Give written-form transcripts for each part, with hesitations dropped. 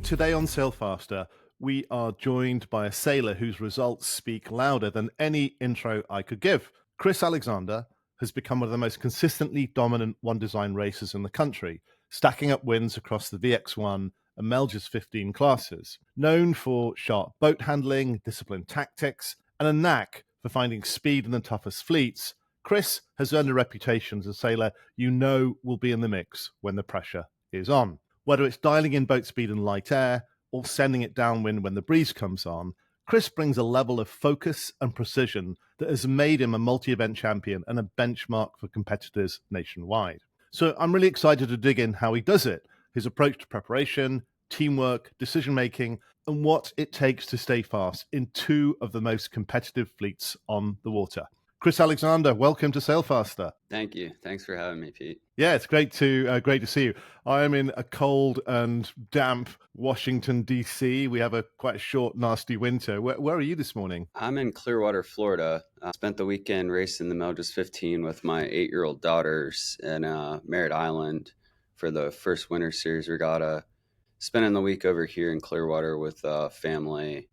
Today on Sail Faster, we are joined by a sailor whose results speak louder than any intro I could give. Chris Alexander has become one of the most consistently dominant one design racers in the country, stacking up wins across the VX One and Melges 15 classes. Known for sharp boat handling, disciplined tactics, and a knack for finding speed in the toughest fleets, Chris has earned a reputation as a sailor you know will be in the mix when the pressure is on. Whether it's dialing in boat speed in light air or sending it downwind when the breeze comes on, Chris brings a level of focus and precision that has made him a multi-event champion and a benchmark for competitors nationwide. So I'm really excited to dig in how he does it, his approach to preparation, teamwork, decision-making, and what it takes to stay fast in two of the most competitive fleets on the water. Chris Alexander, welcome to Sail Faster. Thank you. Thanks for having me, Pete. Yeah, it's great to see you. I am in a cold and damp Washington, D.C. We have quite a short, nasty winter. Where are you this morning? I'm in Clearwater, Florida. I spent the weekend racing the Melges 15 with my 8-year-old daughters in Merritt Island for the first Winter Series regatta. Spending the week over here in Clearwater with family.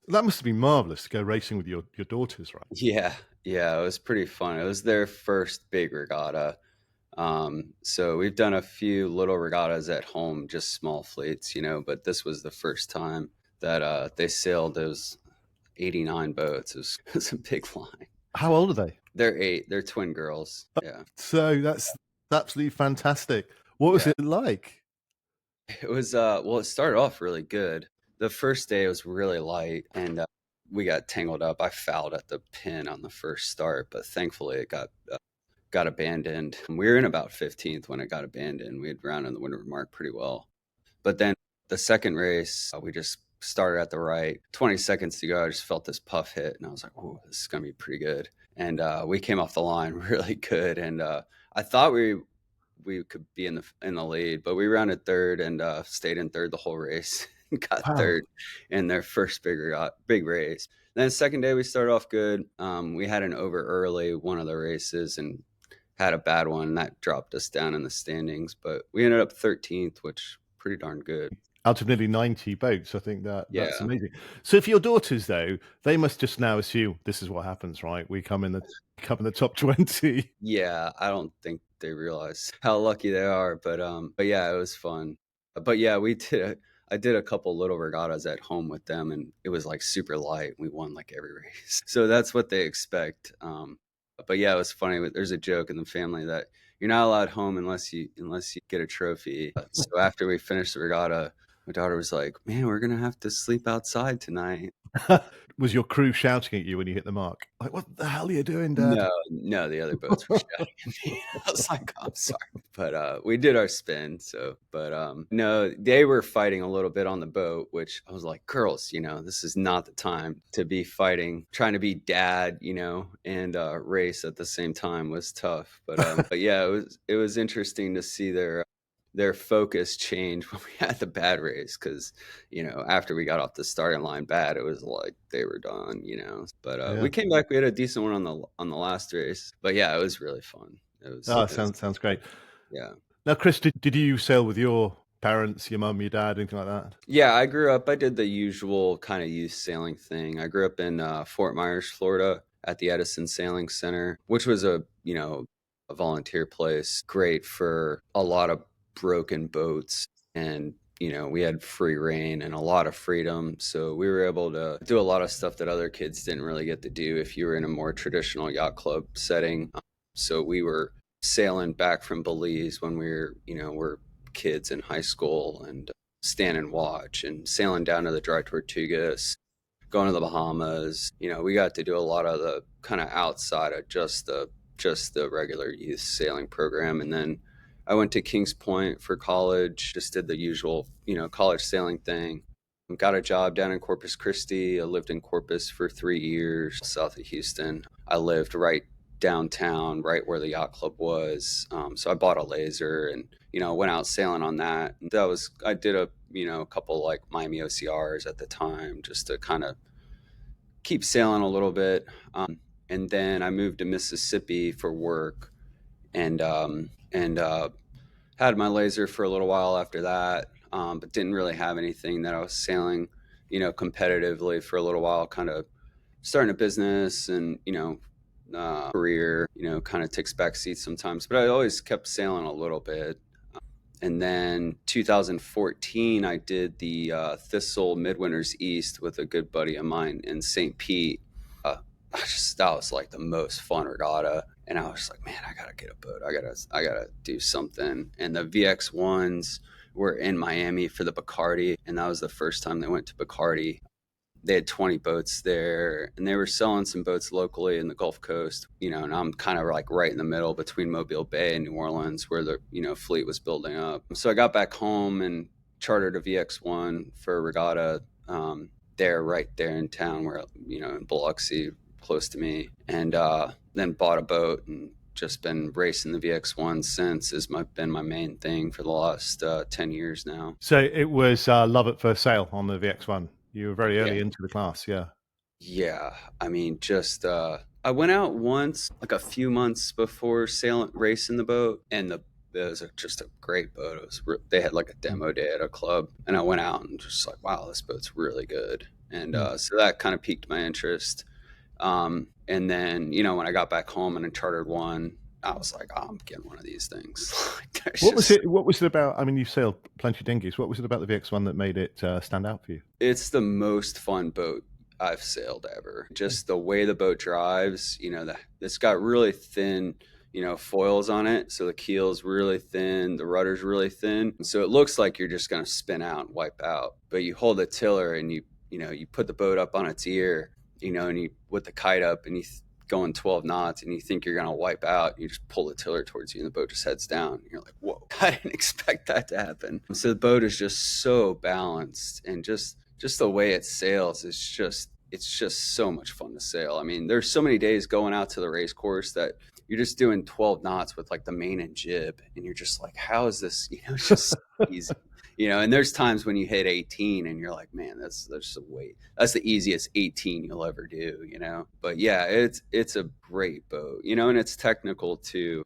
That must have been marvelous to go racing with your daughters, right? Yeah, it was pretty fun. It was their first big regatta. So we've done a few little regattas at home, just small fleets, but this was the first time that they sailed those 89 boats. It was a big line. How old are they? They're 8. They're twin girls. Yeah. So that's absolutely fantastic. What was it like? It was, it started off really good. The first day was really light and we got tangled up. I fouled at the pin on the first start, but thankfully it got abandoned. We were in about 15th when it got abandoned. We had rounded the windward mark pretty well. But then the second race, we just started at the right. 20 seconds to go, I just felt this puff hit, and I was like, oh, this is going to be pretty good. And we came off the line really good. And I thought we could be in the lead, but we rounded third and stayed in third the whole race. Got third in their first big race. Then the second day we started off good. We had an over early one of the races and had a bad one, and that dropped us down in the standings. But we ended up 13th, which pretty darn good. Out of nearly 90 boats, I think that's amazing. So for your daughters, though, they must just now assume this is what happens, right? We come in the top 20. Yeah, I don't think they realize how lucky they are, but yeah, it was fun. But yeah, I did a couple little regattas at home with them, and it was like super light. We won like every race. So that's what they expect. But yeah, it was funny. There's a joke in the family that you're not allowed home unless you get a trophy. So after we finished the regatta, my daughter was like, man, we're going to have to sleep outside tonight. Was your crew shouting at you when you hit the mark? Like, what the hell are you doing, Dad? No, the other boats were shouting at me. I was like, I'm sorry. But we did our spin. No, they were fighting a little bit on the boat, which I was like, girls, this is not the time to be fighting. Trying to be dad, and race at the same time was tough. But yeah, it was interesting to see their focus changed when we had the bad race, because after we got off the starting line bad, it was like they were done, but we came back. We had a decent one on the last race, but yeah, it was really fun. Sounds great. Yeah. Now, Chris, did you sail with your parents, your mum, your dad, anything like that? Yeah, I did the usual kind of youth sailing thing. I grew up in Fort Myers, Florida, at the Edison Sailing Center, which was a volunteer place, great for a lot of broken boats, and we had free reign and a lot of freedom, so we were able to do a lot of stuff that other kids didn't really get to do if you were in a more traditional yacht club setting. So we were sailing back from Belize when we were kids in high school, and stand and watch, and sailing down to the Dry Tortugas, going to the Bahamas. We got to do a lot of the kind of outside of just the regular youth sailing program. And then I went to Kings Point for college, just did the usual, college sailing thing. Got a job down in Corpus Christi. I lived in Corpus for 3 years, south of Houston. I lived right downtown, right where the yacht club was. So I bought a laser and, went out sailing on that. And I did a couple like Miami OCRs at the time, just to kind of keep sailing a little bit. And then I moved to Mississippi for work, and had my laser for a little while after that. but didn't really have anything that I was sailing, competitively for a little while, kind of starting a business and, career, kind of takes back seats sometimes, but I always kept sailing a little bit. And then 2014, I did the Thistle Midwinters East with a good buddy of mine in St. Pete. That was like the most fun regatta, and I was like, man, I gotta get a boat. I gotta do something. And the VX ones were in Miami for the Bacardi, and that was the first time they went to Bacardi. They had 20 boats there, and they were selling some boats locally in the Gulf Coast, and I'm kind of like right in the middle between Mobile Bay and New Orleans, where the fleet was building up. So I got back home and chartered a VX1 for a regatta, there, right there in town, where in Biloxi, close to me, and then bought a boat and just been racing the VX1 since. Has been my main thing for the last 10 years now. So it was love at first sail on the VX1. You were very Yeah. early into the class, yeah. Yeah, I mean, just I went out once, like a few months before sailing, racing the boat, and it was just a great boat. They had like a Mm. demo day at a club, and I went out and just like, wow, this boat's really good, and Mm. so that kind of piqued my interest. And then when I got back home and I chartered one, I was like, oh, I'm getting one of these things. Like, there's What was just it? What was it about? I mean, you've sailed plenty of dinghies. What was it about the VX1 that made it stand out for you? It's the most fun boat I've sailed ever. Just the way the boat drives, it's got really thin, foils on it. So the keel's really thin, the rudder's really thin. And so it looks like you're just going to spin out and wipe out. But you hold the tiller and you put the boat up on its ear, and you with the kite up and going 12 knots and you think you're going to wipe out, you just pull the tiller towards you and the boat just heads down. And you're like, whoa, I didn't expect that to happen. So the boat is just so balanced, and just the way it sails is it's just so much fun to sail. I mean, there's so many days going out to the race course that you're just doing 12 knots with like the main and jib, and you're just like, how is this? It's just easy. And there's times when you hit 18 and you're like, man, that's the easiest 18 you'll ever do. But yeah, it's a great boat. And it's technical too.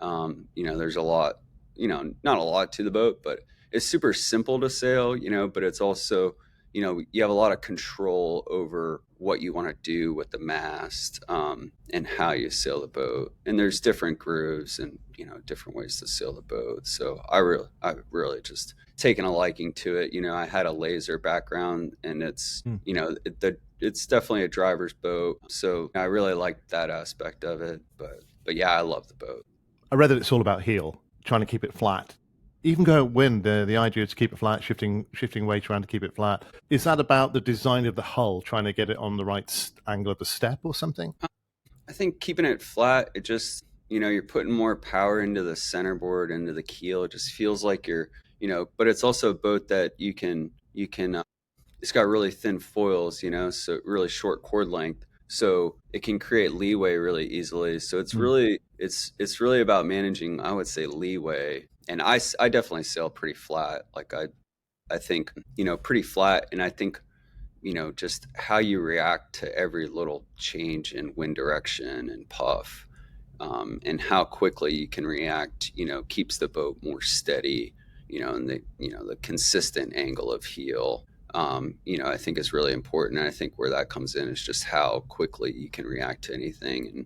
There's a lot, not a lot to the boat, but it's super simple to sail, but it's also, you have a lot of control over what you want to do with the mast, and how you sail the boat. And there's different grooves and, different ways to sail the boat. So I really just taken a liking to it. I had a laser background, and it's, Mm. it's definitely a driver's boat. So I really liked that aspect of it. But yeah, I love the boat. I read that it's all about heel, trying to keep it flat. Even going wind, the idea is to keep it flat, shifting weight around to keep it flat. Is that about the design of the hull, trying to get it on the right angle of the step or something? I think keeping it flat, it just, you're putting more power into the centerboard, into the keel. It just feels like but it's also a boat that you can, it's got really thin foils, so really short cord length. So it can create leeway really easily. So Mm. it's really about managing, I would say, leeway. And I definitely sail pretty flat. Like I think, pretty flat. And I think, just how you react to every little change in wind direction and puff, and how quickly you can react, keeps the boat more steady, and the consistent angle of heel, I think is really important. And I think where that comes in is just how quickly you can react to anything, and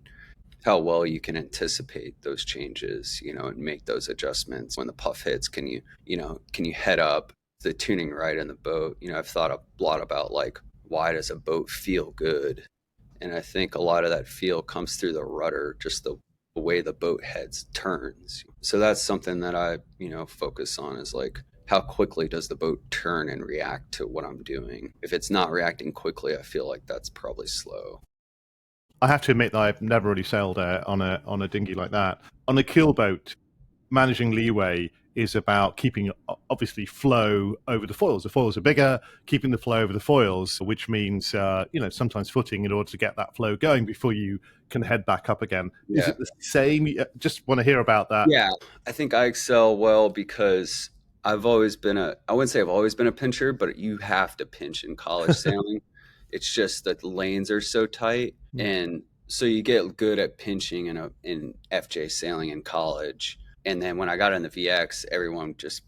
how well you can anticipate those changes, and make those adjustments. When the puff hits, can you head up the tuning right in the boat? I've thought a lot about, like, why does a boat feel good? And I think a lot of that feel comes through the rudder, just the way the boat heads turns. So that's something that I, focus on, is like, how quickly does the boat turn and react to what I'm doing? If it's not reacting quickly, I feel like that's probably slow. I have to admit that I've never really sailed on a dinghy like that. On a keel boat, managing leeway is about keeping obviously flow over the foils. The foils are bigger, keeping the flow over the foils, which means sometimes footing in order to get that flow going before you can head back up again. Is Yeah. it the same? Just want to hear about that. Yeah, I think I excel well because I wouldn't say I've always been a pincher, but you have to pinch in college sailing. It's just that the lanes are so tight. Mm. And so you get good at pinching in FJ sailing in college. And then when I got in the VX, everyone just,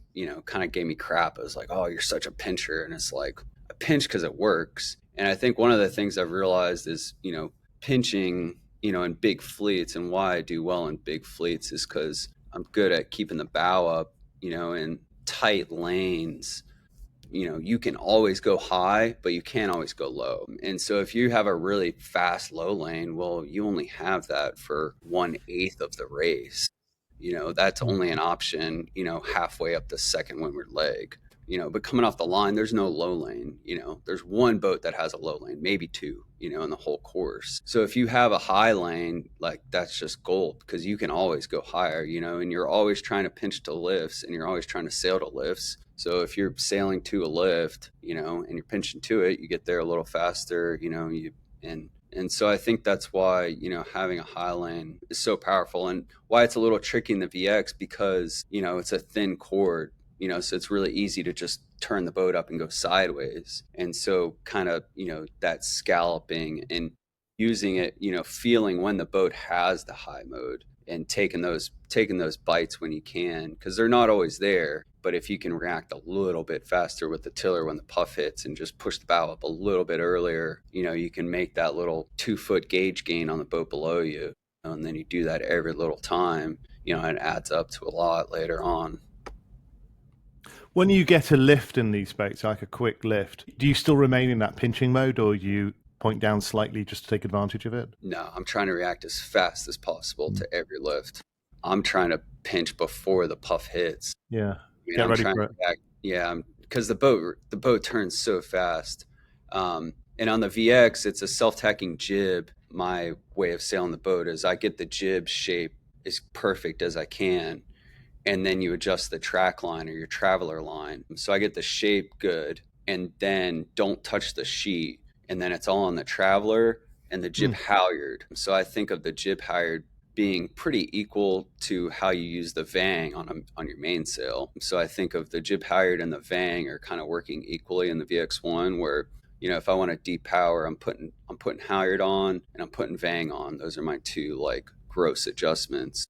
kind of gave me crap. It was like, oh, you're such a pincher. And it's like, I pinch because it works. And I think one of the things I've realized is, pinching, in big fleets, and why I do well in big fleets is because I'm good at keeping the bow up, in tight lanes. You can always go high, but you can't always go low. And so if you have a really fast low lane, well, you only have that for 1/8 of the race. That's only an option, halfway up the second windward leg. But coming off the line, there's no low lane. There's one boat that has a low lane, maybe two, in the whole course. So if you have a high lane, like that's just gold because you can always go higher, and you're always trying to pinch to lifts and you're always trying to sail to lifts. So if you're sailing to a lift, and you're pinching to it, you get there a little faster, and so I think that's why, having a high lane is so powerful, and why it's a little tricky in the VX because, it's a thin cord, so it's really easy to just turn the boat up and go sideways. And so kind of, that scalloping and using it, feeling when the boat has the high mode and taking those bites when you can, because they're not always there. But if you can react a little bit faster with the tiller when the puff hits and just push the bow up a little bit earlier, you can make that little 2-foot gauge gain on the boat below you. And then you do that every little time, it adds up to a lot later on. When you get a lift in these boats, like a quick lift, do you still remain in that pinching mode, or you point down slightly just to take advantage of it? No, I'm trying to react as fast as possible to every lift. I'm trying to pinch before the puff hits. Yeah. I'm Ready trying for to it. react. Yeah, because the boat turns so fast. And on the VX, it's a self-tacking jib. My way of sailing the boat is I get the jib shape as perfect as I can, and then you adjust the track line or your traveler line. So I get the shape good, and then don't touch the sheet, and then it's all on the traveler and the jib halyard. So I think of the jib halyard being pretty equal to how you use the vang on your mainsail. So I think of the jib halyard and the vang are kind of working equally in the VX1, where if I want to deep power, I'm putting halyard on and I'm putting vang on. Those are my two like gross adjustments.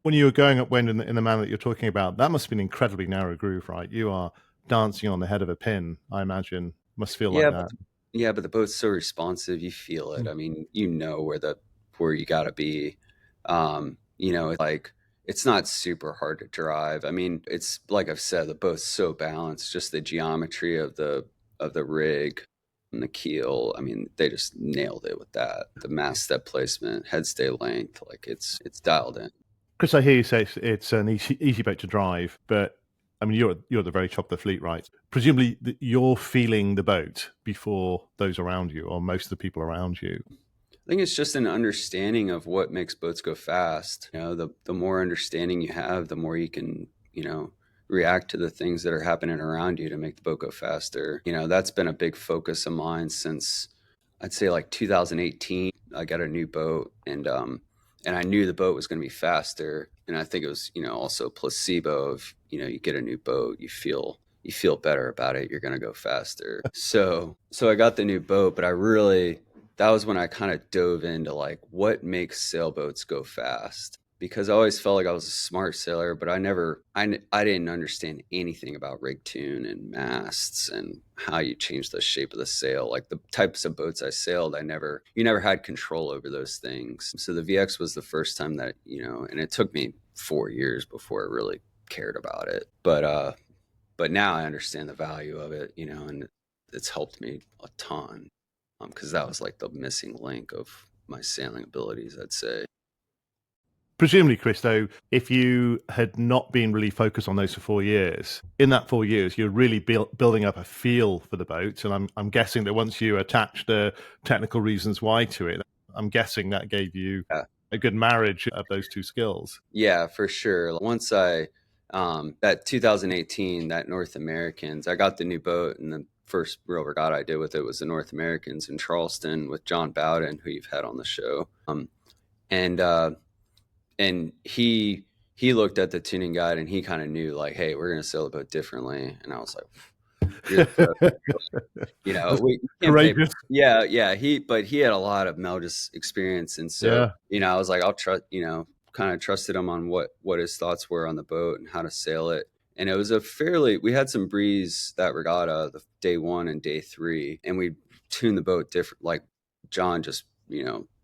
When you were going upwind in the manner that you're talking about, that must have been an incredibly narrow groove, right? You are dancing on the head of a pin, I imagine. Must feel like Yeah, that. but the boat's so responsive, you feel it. I mean, where you got to be. Like it's not super hard to drive. I mean, it's like I've said, the boat's so balanced. Just the geometry of the rig and the keel. I mean, they just nailed it with that. The mast step placement, head stay length, like it's dialed in. Chris, I hear you say it's an easy boat to drive, but I mean, you're at the very top of the fleet, right? Presumably, you're feeling the boat before those around you, or most of the people around you. I think it's just an understanding of what makes boats go fast. The more understanding you have, the more you can, react to the things that are happening around you to make the boat go faster. That's been a big focus of mine since I'd say like 2018. I got a new boat, and I knew the boat was going to be faster. And I think it was, also placebo of, you get a new boat, you feel better about it. You're going to go faster. So I got the new boat, but that was when I kind of dove into like what makes sailboats go fast, because I always felt like I was a smart sailor, but I didn't understand anything about rig tune and masts and how you change the shape of the sail. Like the types of boats I sailed, you never had control over those things. So the VX was the first time that, and it took me 4 years before I really cared about it. But now I understand the value of it, and it's helped me a ton, because that was like the missing link of my sailing abilities, I'd say. Presumably, Chris, though, if you had not been really focused on those for 4 years, in that 4 years, you're really building up a feel for the boat. And I'm guessing that once you attach the technical reasons why to it, I'm guessing that gave you Yeah, a good marriage of those two skills. yeah, for sure. Once that 2018, that North Americans, I got the new boat, and the first real regatta I did with it was the North Americans in Charleston with John Bowden, who you've had on the show. And and he looked at the tuning guide and he kind of knew like, hey, we're gonna sail the boat differently. And I was like, you're the pro. We can't pay. Courageous. Yeah. But he had a lot of Melges experience, and so Yeah. I was like, I'll trust. kind of trusted him on what his thoughts were on the boat and how to sail it. And it was we had some breeze that regatta, the day 1 and day 3, and we tuned the boat different. Like John just,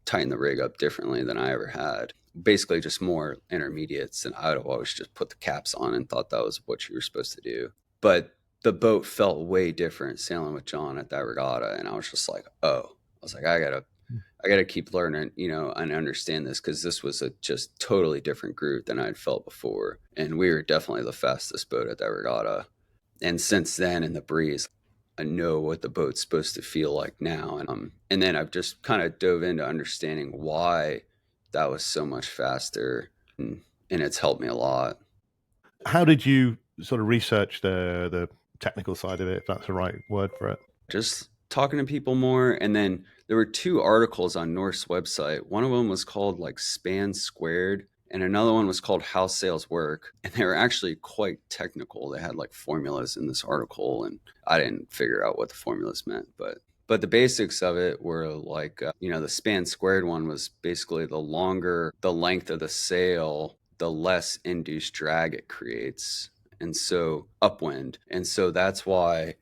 tightened the rig up differently than I ever had. Basically just more intermediates, and I'd have always just put the caps on and thought that was what you were supposed to do. But the boat felt way different sailing with John at that regatta, and I was just like, oh, I was like, I gotta keep learning, and understand this, because this was a just totally different group than I'd felt before, and we were definitely the fastest boat at that regatta. And since then, in the breeze, I know what the boat's supposed to feel like now, and then I've just kind of dove into understanding why that was so much faster, and it's helped me a lot. How did you sort of research the technical side of it, if that's the right word for it? Just talking to people more. And then there were 2 articles on North's website. One of them was called like Span Squared, and another one was called How Sales Work. And they were actually quite technical. They had like formulas in this article, and I didn't figure out what the formulas meant, but the basics of it were like, the Span Squared one was basically the longer the length of the sail, the less induced drag it creates. And so upwind. And so that's why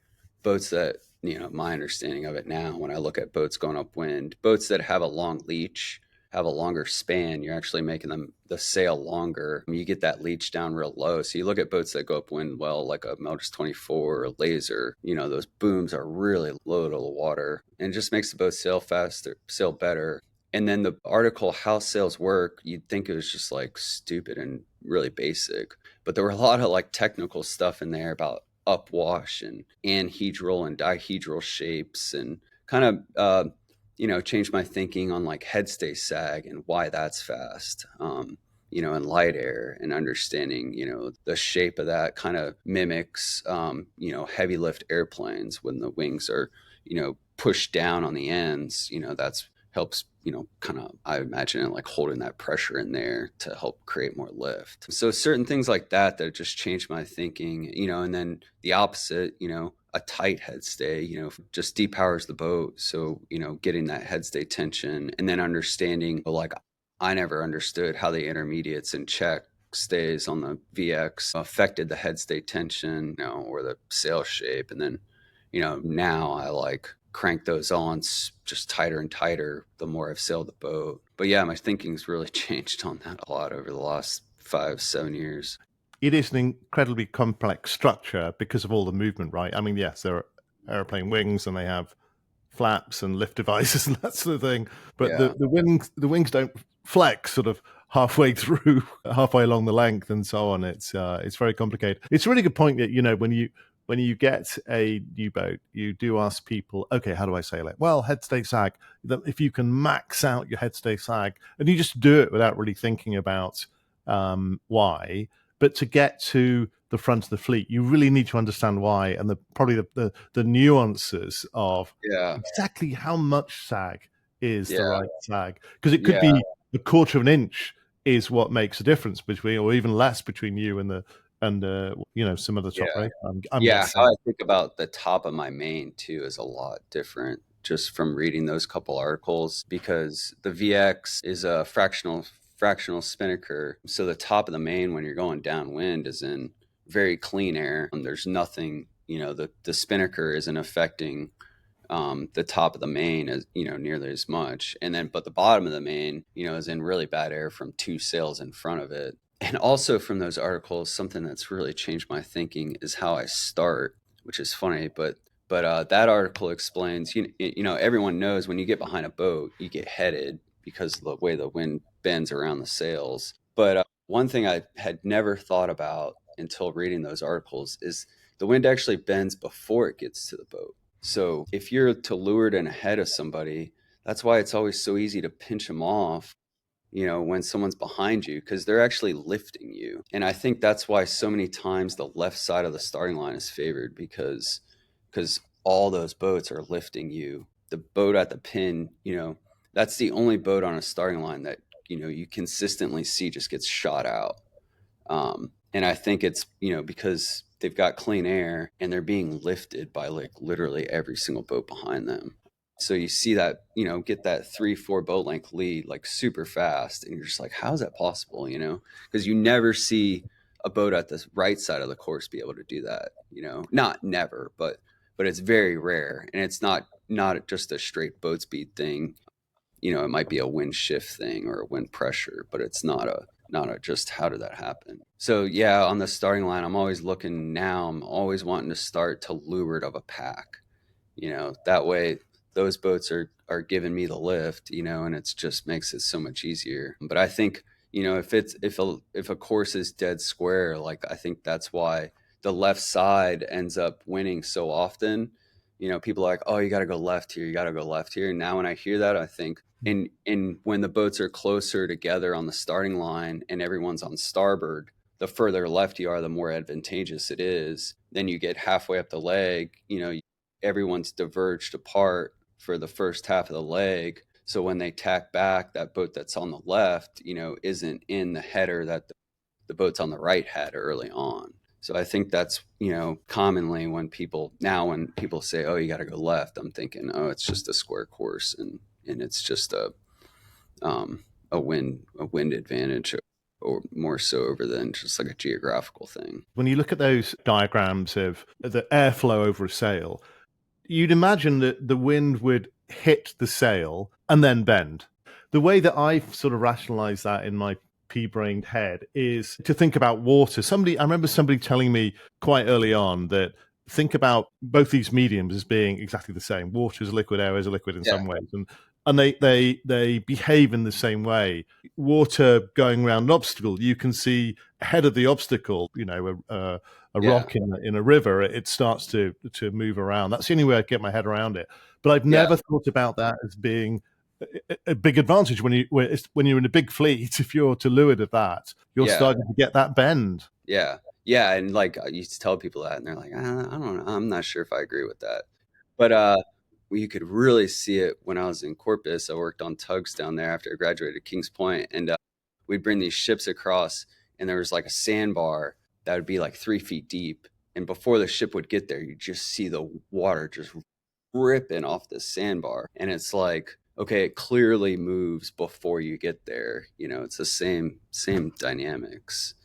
boats that, my understanding of it now, when I look at boats going upwind, boats that have a long leach, have a longer span, you're actually making the sail longer. You get that leach down real low. So you look at boats that go upwind well, like a Melges 24 or a Laser, those booms are really low to the water, and it just makes the boat sail faster, sail better. And then the article, How Sails Work, you'd think it was just like stupid and really basic, but there were a lot of like technical stuff in there about upwash and anhedral and dihedral shapes, and kind of changed my thinking on like headstay sag and why that's fast. In light air, and understanding, the shape of that kind of mimics, heavy lift airplanes when the wings are, pushed down on the ends, that's helps, kind of, I imagine it like holding that pressure in there to help create more lift. So certain things like that just changed my thinking, and then the opposite, a tight headstay, just depowers the boat. So, getting that headstay tension, and then understanding, like, I never understood how the intermediates and check stays on the VX affected the headstay tension, or the sail shape. And then, now I like crank those on just tighter and tighter the more I've sailed the boat. But yeah, my thinking's really changed on that a lot over the last 5-7 years. It is an incredibly complex structure because of all the movement, right? I mean, yes, there are airplane wings and they have flaps and lift devices and that sort of thing, but Yeah. the wings don't flex sort of halfway through, halfway along the length, and so on. It's very complicated. It's a really good point that when you get a new boat, you do ask people, okay, how do I sail it? Well, headstay sag. If you can max out your headstay sag, and you just do it without really thinking about why, but to get to the front of the fleet, you really need to understand why, and probably the nuances of Yeah. exactly how much sag is the Yeah. right sag, because it could Yeah. be a quarter of an inch is what makes a difference between, or even less, between you and some other top Yeah. rate. I'm Yeah. How guessing. I think about the top of my main too is a lot different just from reading those couple articles, because the VX is a fractional spinnaker. So the top of the main when you're going downwind is in very clean air. There's nothing, the spinnaker isn't affecting the top of the main as nearly as much, and then but the bottom of the main is in really bad air from 2 sails in front of it. And also from those articles, something that's really changed my thinking is how I start, which is funny, but that article explains, everyone knows when you get behind a boat you get headed because of the way the wind bends around the sails. But one thing I had never thought about until reading those articles is the wind actually bends before it gets to the boat. So if you're to leeward and ahead of somebody, that's why it's always so easy to pinch them off, when someone's behind you, because they're actually lifting you. And I think that's why so many times the left side of the starting line is favored, because all those boats are lifting you. The boat at the pin, that's the only boat on a starting line that, you consistently see just gets shot out. And I think it's, because they've got clean air and they're being lifted by like literally every single boat behind them. So you see that, get that 3, 4 boat length lead like super fast. And you're just like, how is that possible? Because you never see a boat at the right side of the course be able to do that, not never, but it's very rare. And it's not just a straight boat speed thing. It might be a wind shift thing or a wind pressure, but it's not a just how did that happen. So yeah, on the starting line, I'm always looking now. I'm always wanting to start to leeward of a pack. That way those boats are giving me the lift, and it's just makes it so much easier. But I think, if a course is dead square, like I think that's why the left side ends up winning so often. People are like, oh, you got to go left here, you got to go left here. And now when I hear that, I think in when the boats are closer together on the starting line and everyone's on starboard, the further left you are, the more advantageous it is. Then you get halfway up the leg, everyone's diverged apart for the first half of the leg. So when they tack back, that boat that's on the left, isn't in the header that the boats on the right had early on. So I think that's, commonly when people say, oh, you got to go left, I'm thinking, oh, it's just a square course and it's just a wind advantage, or more so over than just like a geographical thing. When you look at those diagrams of the airflow over a sail, you'd imagine that the wind would hit the sail and then bend. The way that I've sort of rationalized that in my pea-brained head is to think about water. I remember somebody telling me quite early on that think about both these mediums as being exactly the same. Water is a liquid, air is a liquid in Yeah. some ways, and they behave in the same way. Water going around an obstacle, you can see ahead of the obstacle, a Yeah. rock in a river, it starts to move around. That's the only way I get my head around it. But I've Yeah. never thought about that as being a big advantage when you're in a big fleet. If you're to leeward of that, you're Yeah. starting to get that bend. Yeah. Yeah. And like I used to tell people that, and they're like, I don't know. I'm not sure if I agree with that. But you could really see it when I was in Corpus. I worked on tugs down there after I graduated at Kings Point, and we'd bring these ships across, and there was like a sandbar that would be like 3 feet deep. And before the ship would get there, you just see the water just ripping off the sandbar. And it's like, okay, it clearly moves before you get there. It's the same dynamics.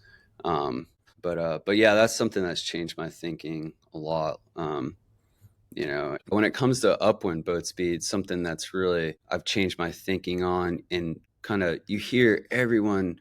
Um, but yeah, that's something that's changed my thinking a lot. When it comes to upwind boat speed, something that's really I've changed my thinking on, and kind of you hear everyone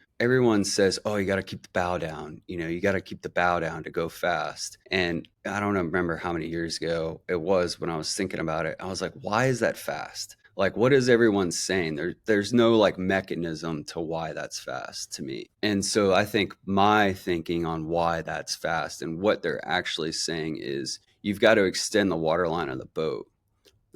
says, oh, you got to keep the bow down, you got to keep the bow down to go fast. And I don't remember how many years ago it was when I was thinking about it. I was like, why is that fast? Like, what is everyone saying? There's no like mechanism to why that's fast to me. And so I think my thinking on why that's fast and what they're actually saying is you've got to extend the water line of the boat.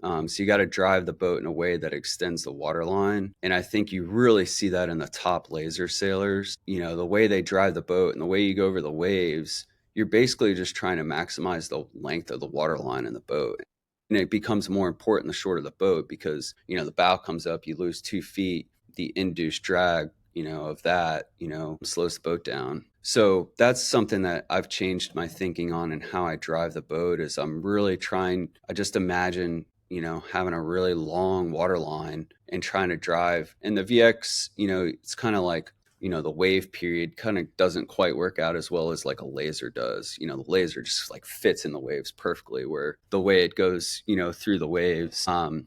So you got to drive the boat in a way that extends the water line. And I think you really see that in the top laser sailors. The way they drive the boat and the way you go over the waves, you're basically just trying to maximize the length of the water line in the boat. And it becomes more important the shorter the boat, because, the bow comes up, you lose 2 feet, the induced drag, of that, slows the boat down. So that's something that I've changed my thinking on, and how I drive the boat is I'm really trying, I just imagine, having a really long water line and trying to drive. And the VX, it's kind of like, the wave period kind of doesn't quite work out as well as like a laser does. The laser just like fits in the waves perfectly, where the way it goes, through the waves, and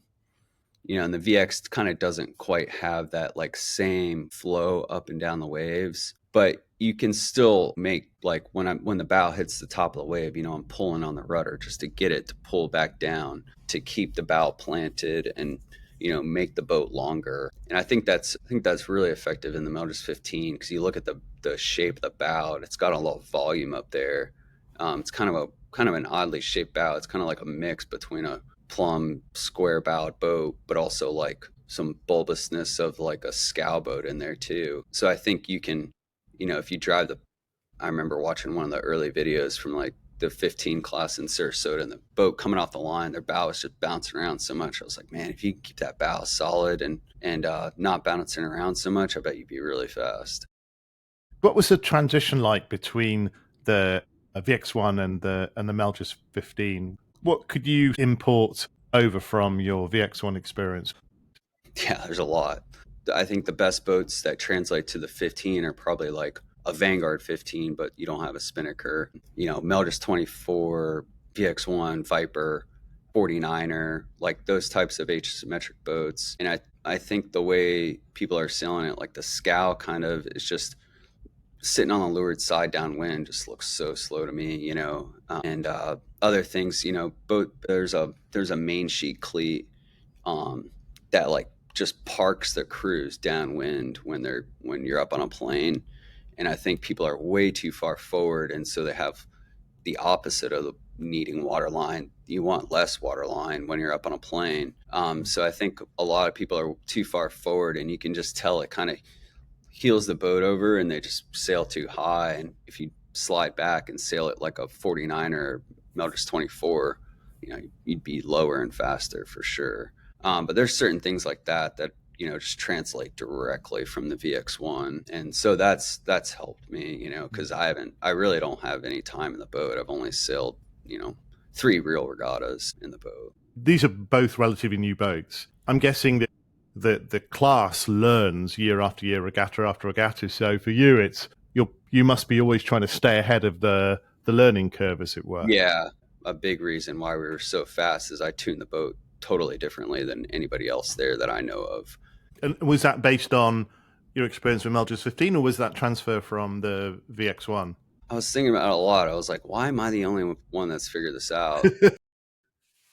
the VX kind of doesn't quite have that like same flow up and down the waves. But you can still make, like, when the bow hits the top of the wave, I'm pulling on the rudder just to get it to pull back down to keep the bow planted and make the boat longer. And I think that's really effective in the Melges 15, because you look at the shape of the bow, and it's got a lot of volume up there. It's kind of an oddly shaped bow. It's kind of like a mix between a plumb square bowed boat, but also like some bulbousness of like a scow boat in there too. So I think you can, if you drive I remember watching one of the early videos from like the 15 class in Sarasota, and the boat coming off the line, their bow was just bouncing around so much. I was like, man, if you can keep that bow solid and not bouncing around so much, I bet you'd be really fast. What was the transition like between the VX One and the Melges 15? What could you import over from your VX1 experience? Yeah, there's a lot. I think the best boats that translate to the 15 are probably like a Vanguard 15, but you don't have a spinnaker. Melges 24, VX1, Viper, 49er, like those types of asymmetric boats. And I think the way people are sailing it, like the scow kind of is just sitting on the leeward side downwind, just looks so slow to me. And other things, boat there's a main sheet cleat that like just parks the crews downwind when you're up on a plane. And I think people are way too far forward, and so they have the opposite of the needing waterline. You want less waterline when you're up on a plane. So I think a lot of people are too far forward, and you can just tell it kind of heels the boat over, and they just sail too high. And if you slide back and sail it like a 49 or Melges 24, you'd be lower and faster for sure. But there's certain things like that just translate directly from the VX1, and so that's helped me, because I really don't have any time in the boat. I've only sailed, 3 real regattas in the boat. These are both relatively new boats. I'm guessing that the class learns year after year, regatta after regatta. So for you, you must be always trying to stay ahead of the learning curve, as it were. Yeah, a big reason why we were so fast is I tuned the boat totally differently than anybody else there that I know of. And was that based on your experience with Melges 15, or was that transfer from the VX1? I was thinking about it a lot. I was like, why am I the only one that's figured this out?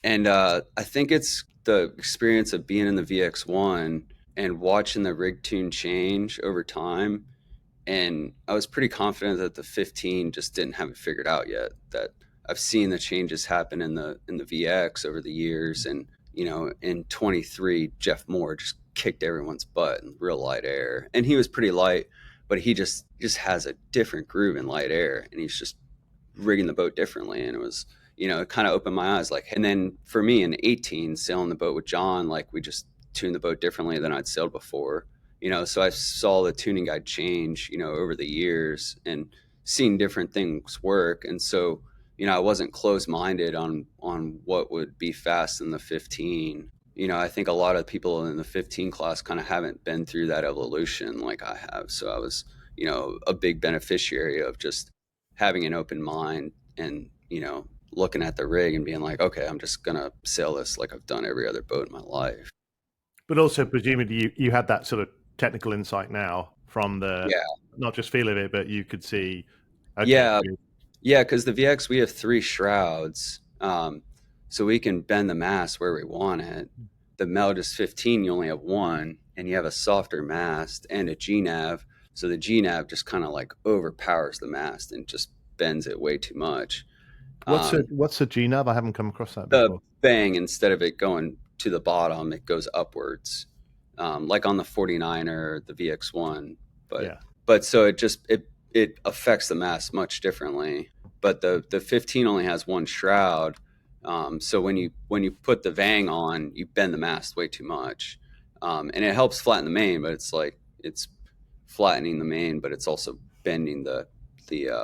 And I think it's the experience of being in the VX1 and watching the rig tune change over time. And I was pretty confident that the 15 just didn't have it figured out yet. That I've seen the changes happen in the VX over the years, and in 23, Jeff Moore just kicked everyone's butt in real light air, and he was pretty light, but he just has a different groove in light air, and he's just rigging the boat differently. And it was, it kind of opened my eyes. Like, and then for me in 18, sailing the boat with John, like we just tuned the boat differently than I'd sailed before. So I saw the tuning guide change, over the years, and seeing different things work. And so, I wasn't closed minded on what would be fast in the 15. I think a lot of people in the 15 class kind of haven't been through that evolution like I have. So I was, a big beneficiary of just having an open mind and, looking at the rig and being like, okay, I'm just going to sail this like I've done every other boat in my life. But also, presumably, you had that sort of technical insight now from the Yeah. not just feeling it, but you could see. Okay, Yeah. Yeah. Cause the VX, we have 3 shrouds. So we can bend the mast where we want it. The Melges 15, you only have 1, and you have a softer mast and a G-nav. So the G-nav just kind of like overpowers the mast and just bends it way too much. what's a GNAB? I haven't come across that The before. bang, instead of it going to the bottom, it goes upwards, like on the 49er, the VX1. But Yeah. so it affects the mast much differently. But the 15 only has 1 shroud, so when you put the vang on, you bend the mast way too much, and it helps flatten the main. But it's like it's flattening the main, but it's also bending the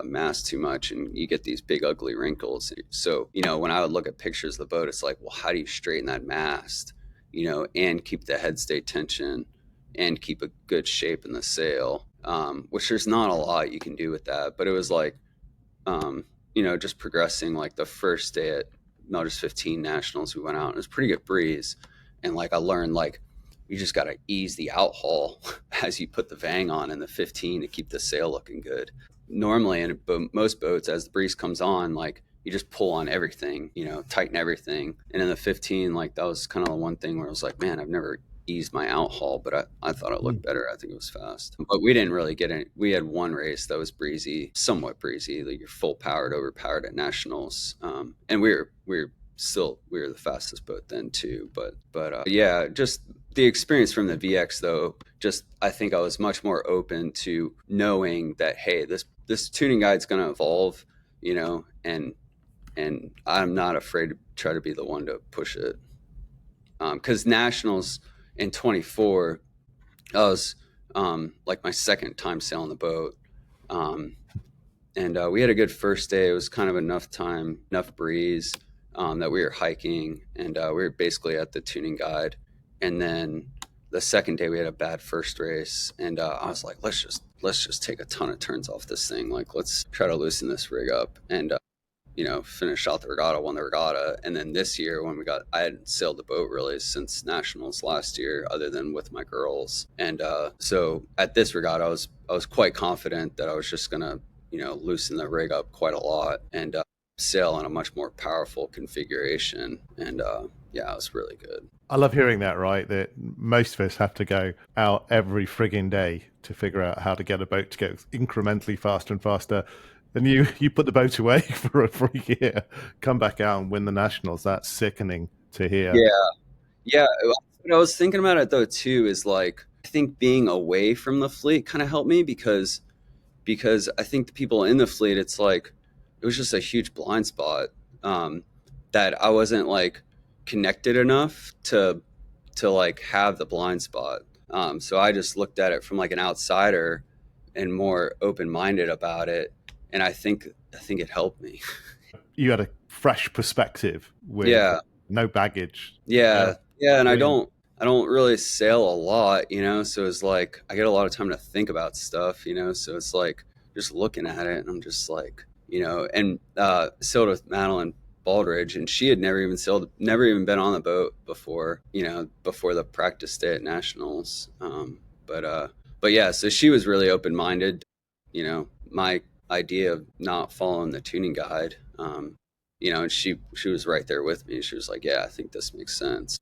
mast too much, and you get these big ugly wrinkles. So when I would look at pictures of the boat, it's like, well, how do you straighten that mast, and keep the head stay tension and keep a good shape in the sail, which there's not a lot you can do with that. But it was like, just progressing. Like the first day at Melges 15 Nationals, we went out and it was a pretty good breeze, and like I learned, like, you just got to ease the out haul as you put the vang on in the 15 to keep the sail looking good. Normally in most boats, as the breeze comes on, like you just pull on everything, tighten everything. And in the 15, like that was kind of the one thing where I was like, man, I've never eased my out haul, but I thought it looked better. I think it was fast, but we didn't really get any. We had one race that was breezy, somewhat breezy, like you're full powered, overpowered at nationals, and we were the fastest boat then too. But yeah, just the experience from the VX though, just I think I was much more open to knowing that, hey, this tuning guide's going to evolve, and I'm not afraid to try to be the one to push it, because nationals in 24, I was like my second time sailing the boat, and we had a good first day. It was kind of enough time, enough breeze. that we were hiking, and we were basically at the tuning guide. And then the second day we had a bad first race, and I was like, let's just take a ton of turns off this thing. Like, let's try to loosen this rig up, and finish out the regatta, won the regatta. And then this year, I hadn't sailed the boat really since nationals last year, other than with my girls. And so at this regatta, I was quite confident that I was just gonna, loosen the rig up quite a lot and sail in a much more powerful configuration. And yeah, it was really good. I love hearing that, right? That most of us have to go out every frigging day to figure out how to get a boat to go incrementally faster and faster. And you put the boat away for a year, come back out and win the nationals. That's sickening to hear. Yeah, yeah. What I was thinking about it though too is like I think being away from the fleet kind of helped me because I think the people in the fleet, it's like it was just a huge blind spot, um, that I wasn't like connected enough to like have the blind spot. So I just looked at it from like an outsider and more open minded about it, and I think it helped me. You had a fresh perspective with Yeah, no baggage. Yeah, yeah, yeah. And I brilliant. don't I don't really sail a lot, so it's like I get a lot of time to think about stuff, so it's like just looking at it and I'm just like, and sailed with Madeline Baldridge, and she had never even been on the boat before, before the practice day at nationals. But yeah, so she was really open minded. My idea of not following the tuning guide, and she was right there with me. She was like, yeah, I think this makes sense.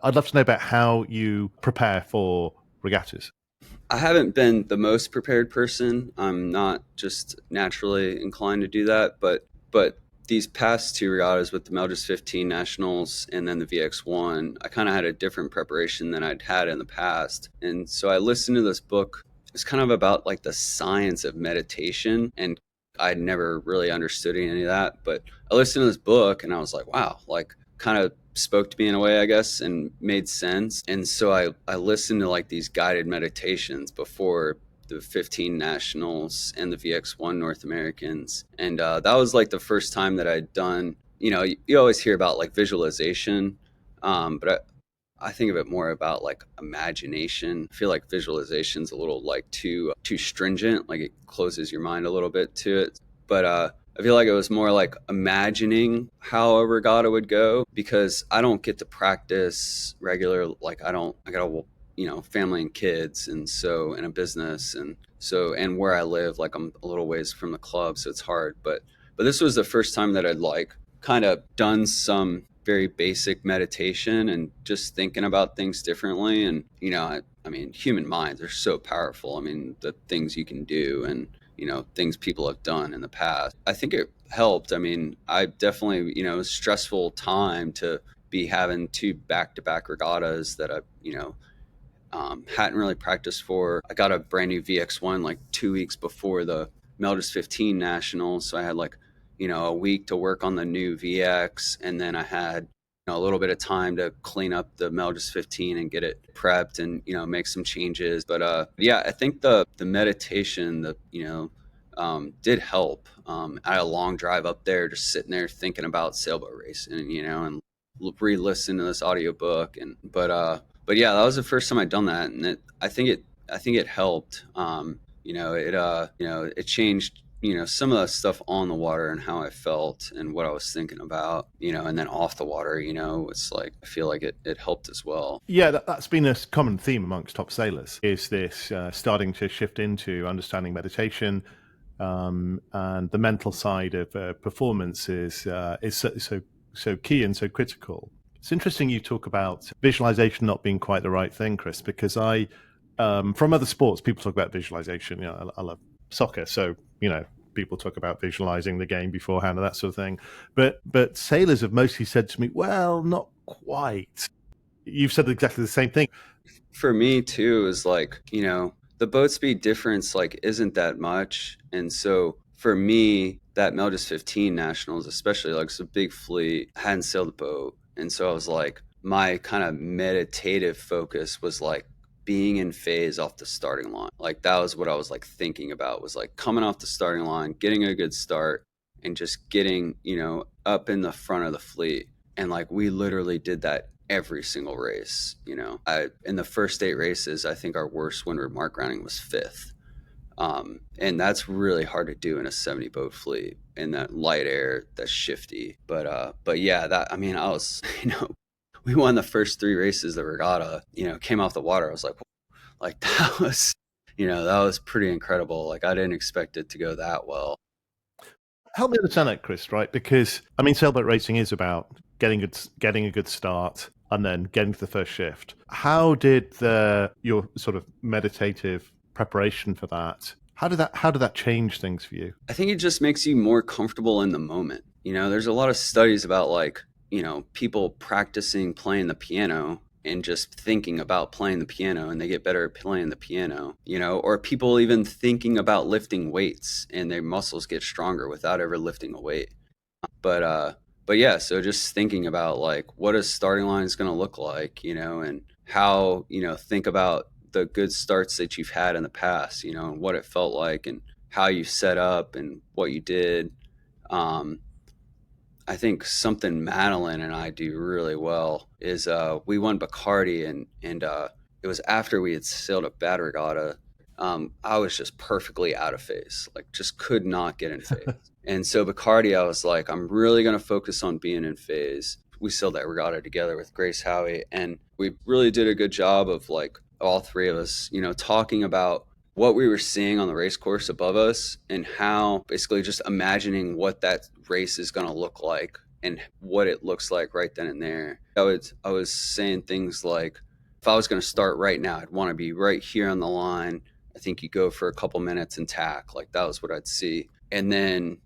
I'd love to know about how you prepare for regattas. I haven't been the most prepared person. I'm not just naturally inclined to do that, but these past two regattas with the Melges 15 Nationals and then the VX One, I kind of had a different preparation than I'd had in the past. And so I listened to this book. It's kind of about like the science of meditation, and I'd never really understood any of that, but I listened to this book and I was like, wow, like kind of spoke to me in a way, I guess, and made sense. And so I listened to like these guided meditations before the 15 nationals and the VX1 North Americans. And that was like the first time that I'd done, you always hear about like visualization, but I think of it more about like imagination. I feel like visualization's a little like too stringent, like it closes your mind a little bit to it. But I feel like it was more like imagining how a regatta would go, because I don't get to practice regular. Like I got a family and kids, and so in a business, and where I live, like I'm a little ways from the club, so it's hard. But this was the first time that I'd like kind of done some very basic meditation and just thinking about things differently. And I mean, human minds are so powerful. I mean, the things you can do, and things people have done in the past. I think it helped. I mean, I definitely, stressful time to be having two back-to-back regattas that I, hadn't really practiced for. I got a brand new VX1 like 2 weeks before the Melges 15 Nationals, so I had like, a week to work on the new VX, and then I had a little bit of time to clean up the Melges 15 and get it prepped and make some changes. But yeah, I think the meditation, did help. I had a long drive up there, just sitting there thinking about sailboat racing, and re-listen to this audiobook. And but yeah, that was the first time I'd done that, and I think it helped. It changed some of the stuff on the water and how I felt and what I was thinking about, and then off the water, it's like I feel like it helped as well. Yeah, that's been a common theme amongst top sailors. Is this starting to shift into understanding meditation, and the mental side of performance is so key and so critical. It's interesting you talk about visualization not being quite the right thing, Chris, because from other sports, people talk about visualization. I love soccer, so people talk about visualizing the game beforehand and that sort of thing. But sailors have mostly said to me, "Well, not quite." You've said exactly the same thing. For me too, is like, the boat speed difference like isn't that much. And so for me, that Melges 15 nationals, especially, like it's a big fleet, I hadn't sailed the boat. And so I was like, my kind of meditative focus was like being in phase off the starting line. Like that was what I was like thinking about, was like coming off the starting line, getting a good start, and just getting, up in the front of the fleet. And like we literally did that every single race. I in the first 8 races, I think our worst windward mark rounding was fifth. And that's really hard to do in a 70 boat fleet in that light air that's shifty. But yeah, that I mean, I was we won the first 3 races of the regatta. Came off the water. I was like that was that was pretty incredible. Like I didn't expect it to go that well. Help me understand that, Chris, right? Because I mean, sailboat racing is about getting a good start and then getting to the first shift. How did your sort of meditative preparation for that? How did that change things for you? I think it just makes you more comfortable in the moment. There's a lot of studies about like, people practicing playing the piano and just thinking about playing the piano and they get better at playing the piano, or people even thinking about lifting weights and their muscles get stronger without ever lifting a weight. But yeah, so just thinking about like what a starting line is going to look like, and how, think about the good starts that you've had in the past, and what it felt like and how you set up and what you did. Um, I think something Madeline and I do really well is we won Bacardi and it was after we had sailed a bad regatta. I was just perfectly out of phase, like just could not get in phase. And so Bacardi, I was like, I'm really going to focus on being in phase. We sailed that regatta together with Grace Howie, and we really did a good job of like all three of us, talking about what we were seeing on the race course above us and how basically just imagining what that race is going to look like and what it looks like right then and there. I was saying things like, if I was going to start right now, I'd want to be right here on the line. I think you go for a couple minutes and tack. Like that was what I'd see. And then,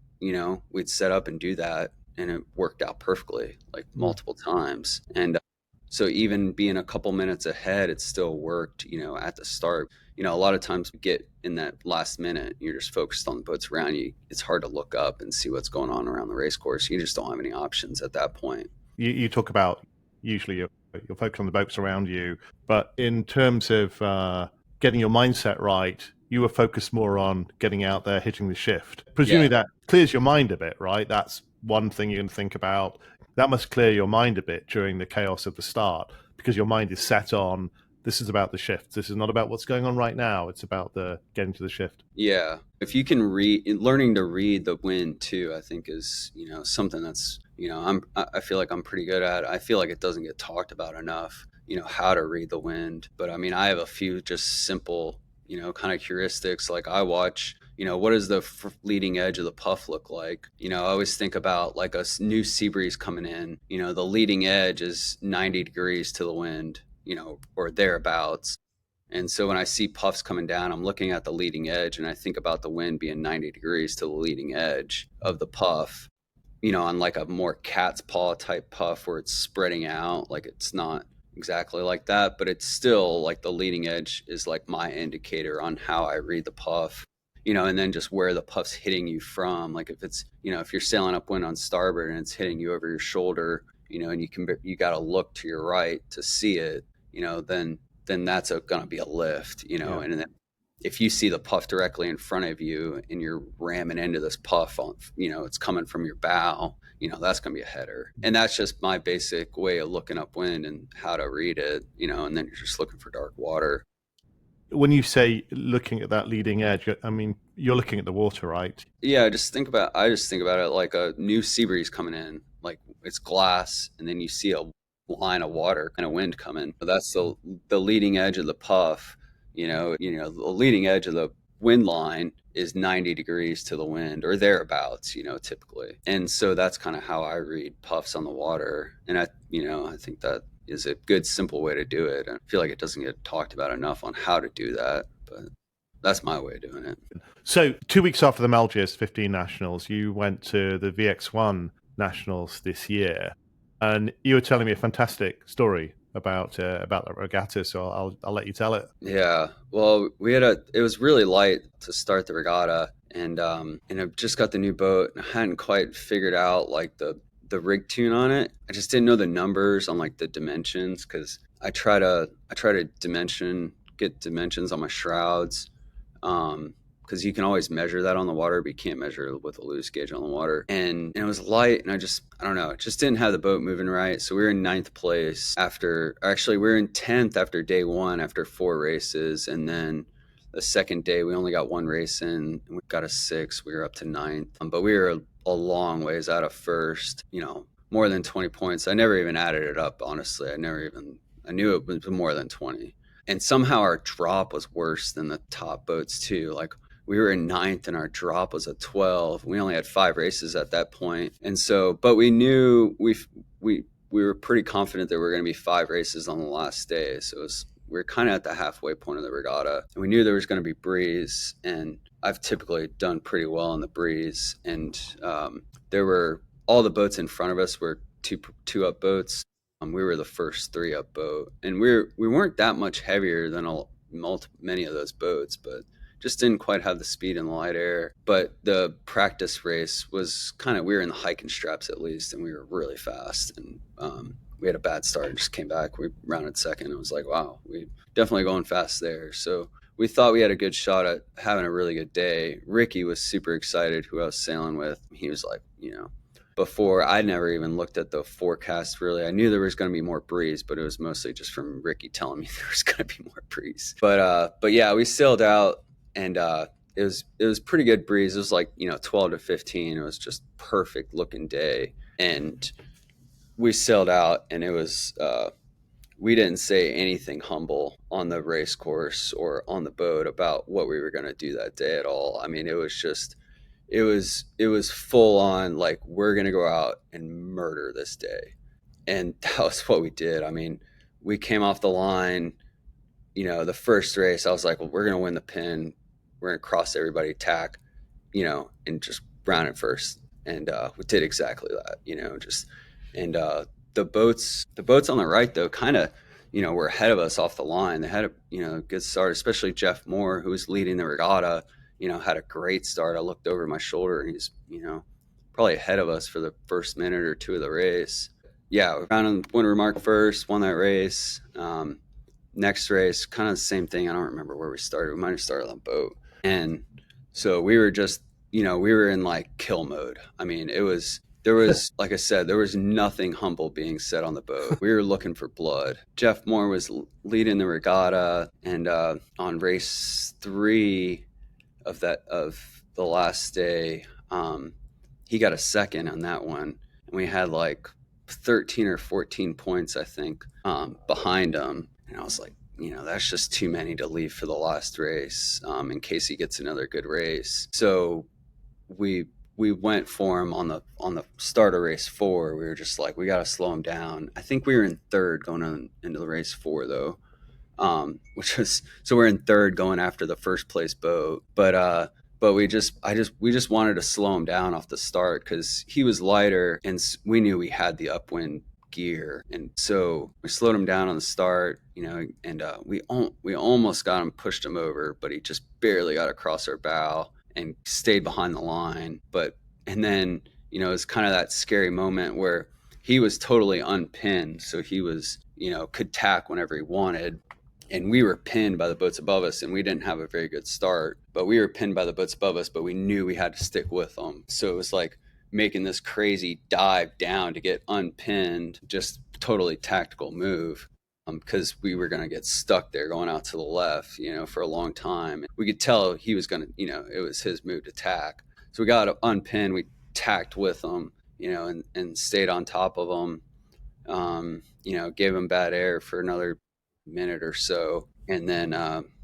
we'd set up and do that. And it worked out perfectly, like multiple times. And so even being a couple minutes ahead, it still worked, at the start. A lot of times we get in that last minute, you're just focused on the boats around you. It's hard to look up and see what's going on around the race course. You just don't have any options at that point. You talk about usually you're focused on the boats around you, but in terms of getting your mindset right, you were focused more on getting out there, hitting the shift. Presumably Yeah. that clears your mind a bit, right? That's one thing you're going to think about. That must clear your mind a bit during the chaos of the start because your mind is set on this is about the shift. This is not about what's going on right now. It's about the getting to the shift. Yeah. If you can learning to read the wind too, I think is, something that's, I feel like I'm pretty good at. I feel like it doesn't get talked about enough, how to read the wind. But I mean, I have a few just simple, kind of heuristics. Like I watch, what does the leading edge of the puff look like? I always think about like a new sea breeze coming in, the leading edge is 90 degrees to the wind, or thereabouts. And so when I see puffs coming down, I'm looking at the leading edge and I think about the wind being 90 degrees to the leading edge of the puff, on like a more cat's paw type puff where it's spreading out. Like it's not exactly like that, but it's still like the leading edge is like my indicator on how I read the puff, and then just where the puff's hitting you from. Like if it's, if you're sailing upwind on starboard and it's hitting you over your shoulder, and you got to look to your right to see it, then that's going to be a lift, Yeah. and then if you see the puff directly in front of you and you're ramming into this puff on, it's coming from your bow, that's going to be a header. And that's just my basic way of looking upwind and how to read it, and then you're just looking for dark water. When you say looking at that leading edge, I mean, you're looking at the water, right? Yeah, I just think about it like a new sea breeze coming in, like it's glass, and then you see a line of water kind of wind coming. That's the leading edge of the puff. The leading edge of the wind line is 90 degrees to the wind or thereabouts, typically. And so that's kind of how I read puffs on the water. And I think that is a good, simple way to do it. And I feel like it doesn't get talked about enough on how to do that, but that's my way of doing it. So 2 weeks after the Melges 15 Nationals, you went to the VX One Nationals this year, and you were telling me a fantastic story about that regatta. So I'll let you tell it. Yeah. Well, it was really light to start the regatta, and I just got the new boat and I hadn't quite figured out like the rig tune on it. I just didn't know the numbers on like the dimensions because I try to get dimensions on my shrouds, because you can always measure that on the water, but you can't measure it with a loose gauge on the water. And it was light, and I don't know, it just didn't have the boat moving right. So we were in ninth place we were in 10th after day one, after 4 races. And then the second day, we only got one race in, and we got a 6. We were up to ninth. But we were a long ways out of first, more than 20 points. I never even added it up, honestly. I knew it was more than 20. And somehow our drop was worse than the top boats too. Like, we were in ninth and our drop was a 12. We only had 5 races at that point. And so, but we knew we were pretty confident there were going to be 5 races on the last day. So we were kind of at the halfway point of the regatta. And we knew there was going to be breeze. And I've typically done pretty well in the breeze. And there were all the boats in front of us were two up boats. We were the first 3 up boat, and we weren't that much heavier than many of those boats, but just didn't quite have the speed in the light air. But the practice race was we were in the hiking straps at least, and we were really fast. And we had a bad start and just came back. We rounded second. It was like, wow, we definitely going fast there. So we thought we had a good shot at having a really good day. Ricky was super excited, who I was sailing with. He was like, before, I never even looked at the forecast really. I knew there was going to be more breeze, but it was mostly just from Ricky telling me there was going to be more breeze. But yeah, we sailed out, and it was pretty good breeze. It was like 12 to 15. It was just perfect looking day, and we sailed out, and it was we didn't say anything humble on the race course or on the boat about what we were going to do that day at all. I mean, it was just it was full on, like, we're going to go out and murder this day. And that was what we did. I mean, we came off the line, the first race, I was like, well, we're going to win the pin. We're going to cross everybody, tack, and just round it first. And we did exactly that, and the boats on the right, though, kind of, were ahead of us off the line. They had a good start, especially Jeff Moore, who was leading the regatta. Had a great start. I looked over my shoulder, and he's, probably ahead of us for the first minute or two of the race. Yeah, won remark first, won that race. Next race, kind of the same thing. I don't remember where we started. We might have started on the boat. And so we were just, we were in like kill mode. I mean, there was, like I said, there was nothing humble being said on the boat. We were looking for blood. Jeff Moore was leading the regatta, and on race 3 of the last day, he got a second on that one, and we had like 13 or 14 points, I think, behind him. And I was like, that's just too many to leave for the last race, in case he gets another good race. So we went for him on the start of race 4. We were just like, we got to slow him down. I think we were in third going into the race 4 though. So we're in third going after the first place boat, but we just wanted to slow him down off the start, because he was lighter, and we knew we had the upwind gear, and so we slowed him down on the start, and we almost got him, pushed him over, but he just barely got across our bow and stayed behind the line. And then it was kind of that scary moment where he was totally unpinned, so he was could tack whenever he wanted. And we were pinned by the boats above us, and we didn't have a very good start, but we were pinned by the boats above us, but we knew we had to stick with them. So it was like making this crazy dive down to get unpinned, just totally tactical move, because we were going to get stuck there going out to the left, for a long time. We could tell he was going to, it was his move to tack. So we got unpinned, we tacked with him, and stayed on top of him, gave him bad air for another minute or so, and then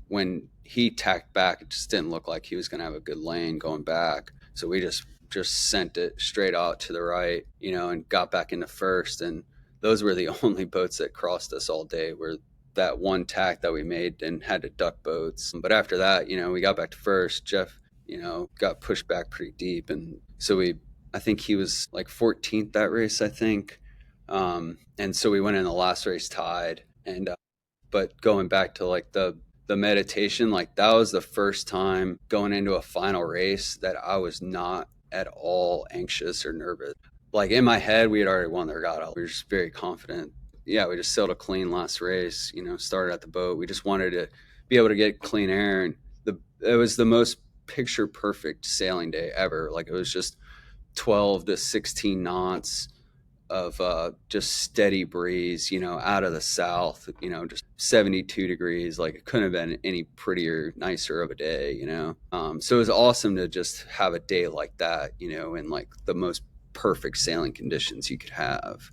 when he tacked back, it just didn't look like he was going to have a good lane going back, so we just sent it straight out to the right, and got back into first. And those were the only boats that crossed us all day, were that one tack that we made and had to duck boats. But after that, we got back to first. Jeff, got pushed back pretty deep, and so I think he was like 14th that race, I think, and so we went in the last race tied. And but going back to like the meditation, like that was the first time going into a final race that I was not at all anxious or nervous. Like, in my head, we had already won the regatta. We were just very confident. Yeah, we just sailed a clean last race, started at the boat. We just wanted to be able to get clean air. And it was the most picture perfect sailing day ever. Like, it was just 12 to 16 knots of just steady breeze, out of the south, just 72 degrees. Like, it couldn't have been any prettier, nicer of a day. So it was awesome to just have a day like that, in like the most perfect sailing conditions you could have.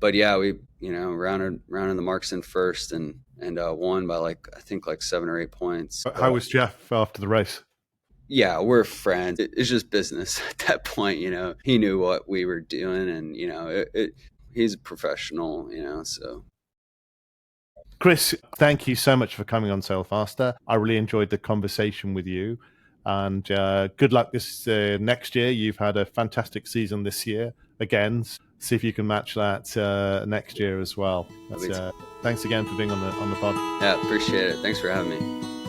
But yeah, we rounded the marks in first, and won by like, I think, like 7 or 8 points. How was Jeff after the race? Yeah, we're friends. It's just business at that point. He knew what we were doing, and he's a professional. So Chris, thank you so much for coming on Sail Faster. I really enjoyed the conversation with you, and good luck this next year. You've had a fantastic season this year. Again, see if you can match that next year as well. Thanks again for being on the pod. Yeah, appreciate it. Thanks for having me.